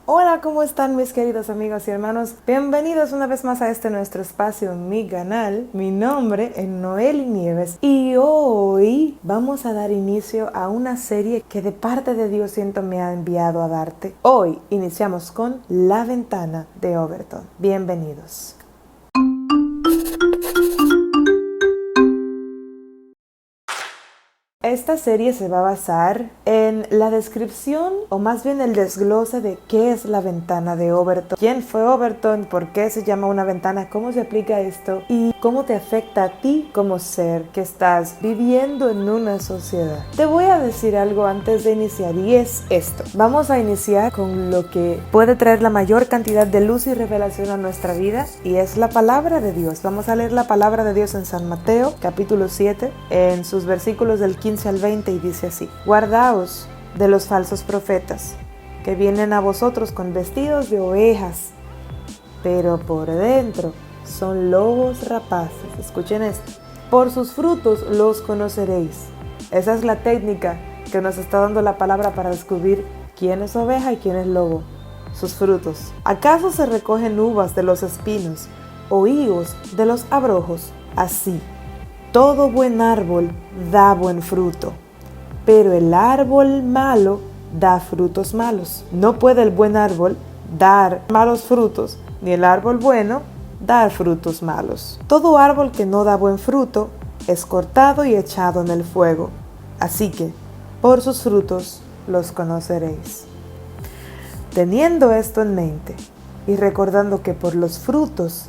Hola, ¿cómo están mis queridos amigos y hermanos? Bienvenidos una vez más a este nuestro espacio en mi canal. Mi nombre es Noeli Nieves y hoy vamos a dar inicio a una serie que de parte de Dios siento me ha enviado a darte. Hoy iniciamos con La Ventana de Overton. Bienvenidos. Esta serie se va a basar en la descripción, o más bien el desglose de qué es la ventana de Overton, quién fue Overton, por qué se llama una ventana, cómo se aplica esto y cómo te afecta a ti como ser que estás viviendo en una sociedad. Te voy a decir algo antes de iniciar y es esto. Vamos a iniciar con lo que puede traer la mayor cantidad de luz y revelación a nuestra vida y es la palabra de Dios. Vamos a leer la palabra de Dios en San Mateo, capítulo 7, en sus versículos del 15 al 20 y dice así: Guardaos de los falsos profetas, que vienen a vosotros con vestidos de ovejas, pero por dentro son lobos rapaces. Escuchen esto. Por sus frutos los conoceréis. Esa es la técnica que nos está dando la palabra para descubrir quién es oveja y quién es lobo. Sus frutos. ¿Acaso se recogen uvas de los espinos o higos de los abrojos? Así, todo buen árbol da buen fruto, pero el árbol malo da frutos malos. No puede el buen árbol dar malos frutos, ni el árbol bueno dar frutos malos. Todo árbol que no da buen fruto es cortado y echado en el fuego. Así que, por sus frutos los conoceréis. Teniendo esto en mente y recordando que por los frutos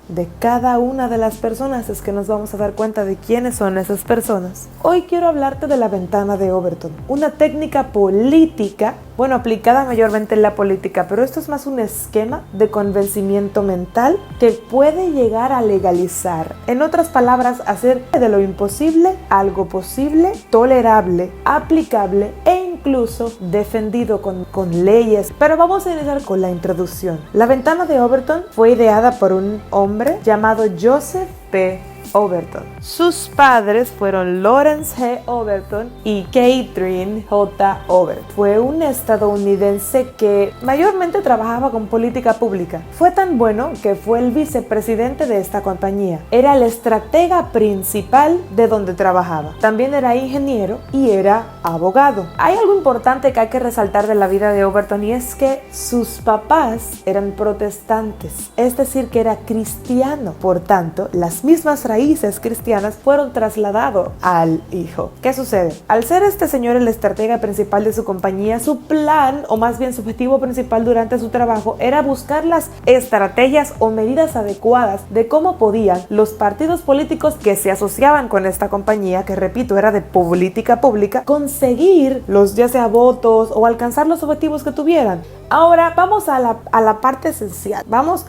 de cada una de las personas es que nos vamos a dar cuenta de quiénes son esas personas. Hoy quiero hablarte de la ventana de Overton, una técnica política, aplicada mayormente en la política, pero esto es más un esquema de convencimiento mental que puede llegar a legalizar. En otras palabras, hacer de lo imposible algo posible, tolerable, aplicable e incluso defendido con leyes. Pero vamos a iniciar con la introducción. La ventana de Overton fue ideada por un hombre llamado Joseph P. Overton. Sus padres fueron Lawrence G. Overton y Catherine J. Overton. Fue un estadounidense que mayormente trabajaba con política pública. Fue tan bueno que fue el vicepresidente de esta compañía. Era el estratega principal de donde trabajaba. También era ingeniero y era abogado. Hay algo importante que hay que resaltar de la vida de Overton y es que sus papás eran protestantes, es decir, que era cristiano. Por tanto, las mismas raíces cristianas fueron trasladados al hijo. ¿Qué sucede? Al ser este señor el estratega principal de su compañía, su plan, o más bien su objetivo principal durante su trabajo, era buscar las estrategias o medidas adecuadas de cómo podían los partidos políticos que se asociaban con esta compañía, que repito, era de política pública, conseguir los ya sea votos o alcanzar los objetivos que tuvieran. Ahora vamos a la parte esencial.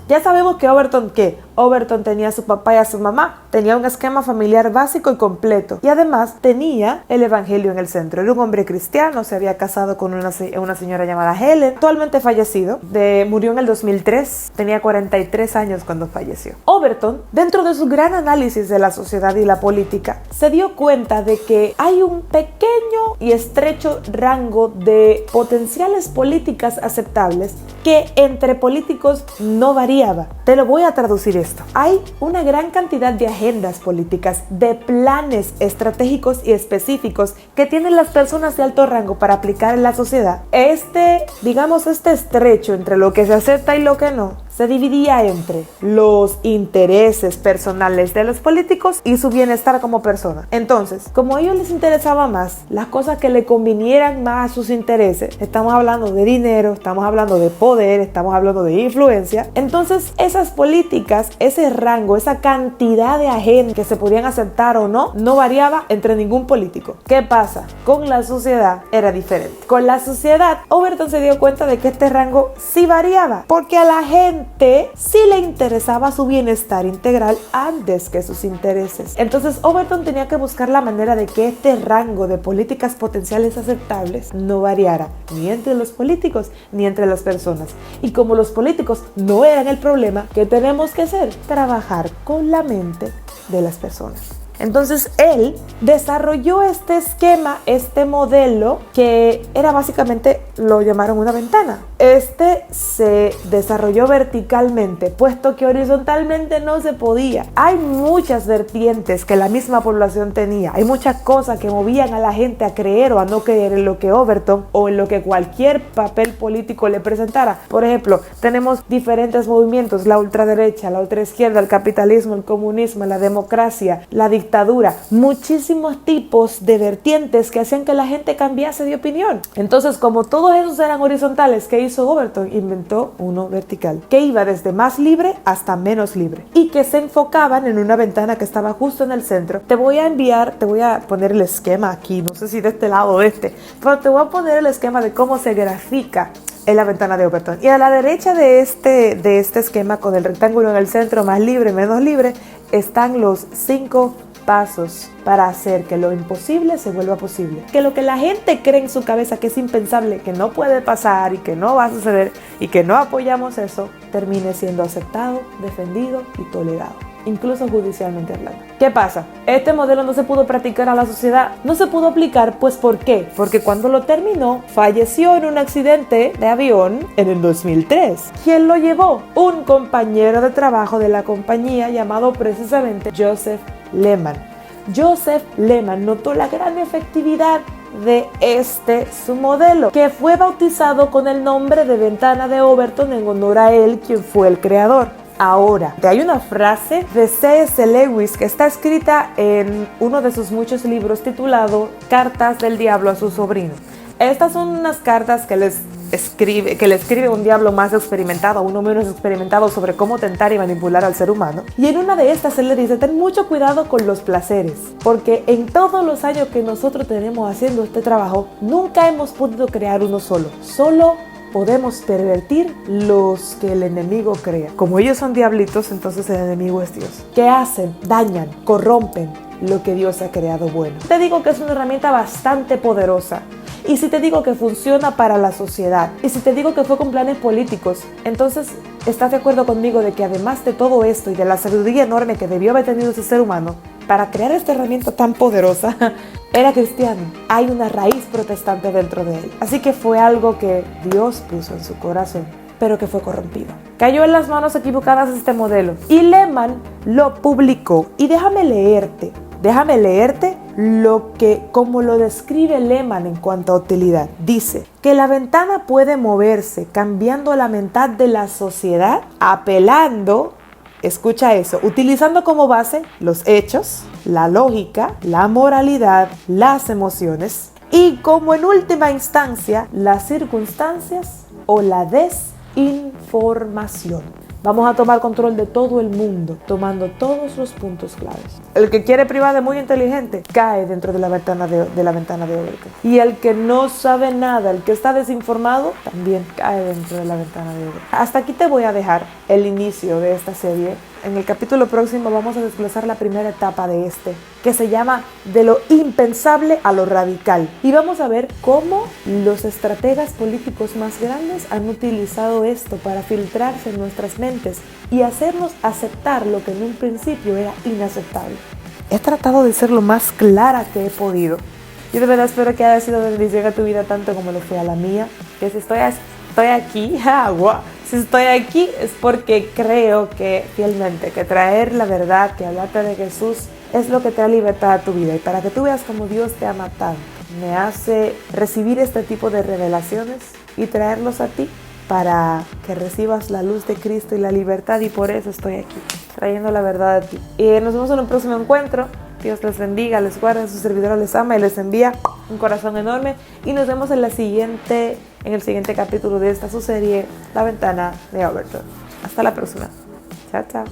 Ya sabemos que Overton tenía a su papá y a su mamá, tenía un esquema familiar básico y completo y además tenía el evangelio en el centro. Era un hombre cristiano, se había casado con una señora llamada Helen, actualmente fallecido, murió en el 2003, tenía 43 años cuando falleció. Overton, dentro de su gran análisis de la sociedad y la política, se dio cuenta de que hay un pequeño y estrecho rango de potenciales políticas aceptables que entre políticos no variaba. Te lo voy a traducir esto. Hay una gran cantidad de agendas políticas, de planes estratégicos y específicos que tienen las personas de alto rango para aplicar en la sociedad. Este estrecho entre lo que se acepta y lo que no, se dividía entre los intereses personales de los políticos y su bienestar como persona. Entonces, como a ellos les interesaba más las cosas que le convinieran más a sus intereses, estamos hablando de dinero, estamos hablando de poder, estamos hablando de influencia, entonces esas políticas, ese rango, esa cantidad de agendas que se podían aceptar o no variaba entre ningún político. ¿Qué pasa? Con la sociedad era diferente. Con la sociedad, Overton se dio cuenta de que este rango sí variaba, porque a la gente sí le interesaba su bienestar integral antes que sus intereses. Entonces Overton tenía que buscar la manera de que este rango de políticas potenciales aceptables no variara ni entre los políticos ni entre las personas. Y como los políticos no eran el problema, ¿qué tenemos que hacer? Trabajar con la mente de las personas. Entonces él desarrolló este esquema, este modelo, que era básicamente, lo llamaron una ventana. Este se desarrolló verticalmente, puesto que horizontalmente no se podía. Hay muchas vertientes que la misma población tenía. Hay muchas cosas que movían a la gente a creer o a no creer en lo que Overton o en lo que cualquier papel político le presentara. Por ejemplo, tenemos diferentes movimientos: la ultraderecha, la ultraizquierda, el capitalismo, el comunismo, la democracia, la dictadura. Muchísimos tipos de vertientes que hacían que la gente cambiase de opinión. Entonces, como todos esos eran horizontales, ¿qué hizo Overton? Inventó uno vertical, que iba desde más libre hasta menos libre y que se enfocaban en una ventana que estaba justo en el centro. Te voy a poner el esquema aquí, no sé si de este lado o de este, pero te voy a poner el esquema de cómo se grafica en la ventana de Overton. Y a la derecha de este esquema, con el rectángulo en el centro, más libre, menos libre, están los 5 pasos para hacer que lo imposible se vuelva posible. Que lo que la gente cree en su cabeza que es impensable, que no puede pasar y que no va a suceder y que no apoyamos eso, termine siendo aceptado, defendido y tolerado, incluso judicialmente hablando. ¿Qué pasa? Este modelo no se pudo practicar a la sociedad, no se pudo aplicar. Pues ¿por qué? Porque cuando lo terminó, falleció en un accidente de avión en el 2003. ¿Quién lo llevó? Un compañero de trabajo de la compañía llamado precisamente Joseph Lehman. Joseph Lehman notó la gran efectividad de su modelo, que fue bautizado con el nombre de ventana de Overton en honor a él, quien fue el creador. Ahora, hay una frase de C.S. Lewis que está escrita en uno de sus muchos libros titulado Cartas del Diablo a su sobrino. Estas son unas cartas que le escribe un diablo más experimentado a uno menos experimentado sobre cómo tentar y manipular al ser humano. Y en una de estas él le dice: ten mucho cuidado con los placeres, porque en todos los años que nosotros tenemos haciendo este trabajo, nunca hemos podido crear uno solo. Solo podemos pervertir los que el enemigo crea. Como ellos son diablitos, entonces el enemigo es Dios. ¿Qué hacen? Dañan, corrompen lo que Dios ha creado bueno. Te digo que es una herramienta bastante poderosa. Y si te digo que funciona para la sociedad, y si te digo que fue con planes políticos, entonces ¿estás de acuerdo conmigo de que además de todo esto y de la sabiduría enorme que debió haber tenido ese ser humano para crear esta herramienta tan poderosa, era cristiano? Hay una raíz protestante dentro de él. Así que fue algo que Dios puso en su corazón, pero que fue corrompido. Cayó en las manos equivocadas este modelo y Lehman lo publicó. Y déjame leerte cómo lo describe Lehman en cuanto a utilidad. Dice que la ventana puede moverse cambiando la mitad de la sociedad, apelando, escucha eso, utilizando como base los hechos, la lógica, la moralidad, las emociones y, como en última instancia, las circunstancias o la desinformación. Vamos a tomar control de todo el mundo, tomando todos los puntos claves. El que quiere privar de muy inteligente cae dentro de la ventana de Overton. Y el que no sabe nada, el que está desinformado, también cae dentro de la ventana de Overton. Hasta aquí te voy a dejar el inicio de esta serie. En el capítulo próximo vamos a desglosar la primera etapa de que se llama De lo impensable a lo radical. Y vamos a ver cómo los estrategas políticos más grandes han utilizado esto para filtrarse en nuestras mentes y hacernos aceptar lo que en un principio era inaceptable. He tratado de ser lo más clara que he podido. Yo de verdad espero que haya sido de bendición a tu vida tanto como lo fue a la mía. Que si estoy aquí, si estoy aquí es porque creo que fielmente que traer la verdad, que hablarte de Jesús es lo que trae libertad a tu vida. Y para que tú veas cómo Dios te ama tanto, me hace recibir este tipo de revelaciones y traerlos a ti para que recibas la luz de Cristo y la libertad. Y por eso estoy aquí, trayendo la verdad a ti. Y nos vemos en un próximo encuentro. Dios les bendiga, les guarde, su servidor les ama y les envía un corazón enorme. Y nos vemos en el siguiente capítulo de esta su serie, La Ventana de Overton. Hasta la próxima. Chao, chao.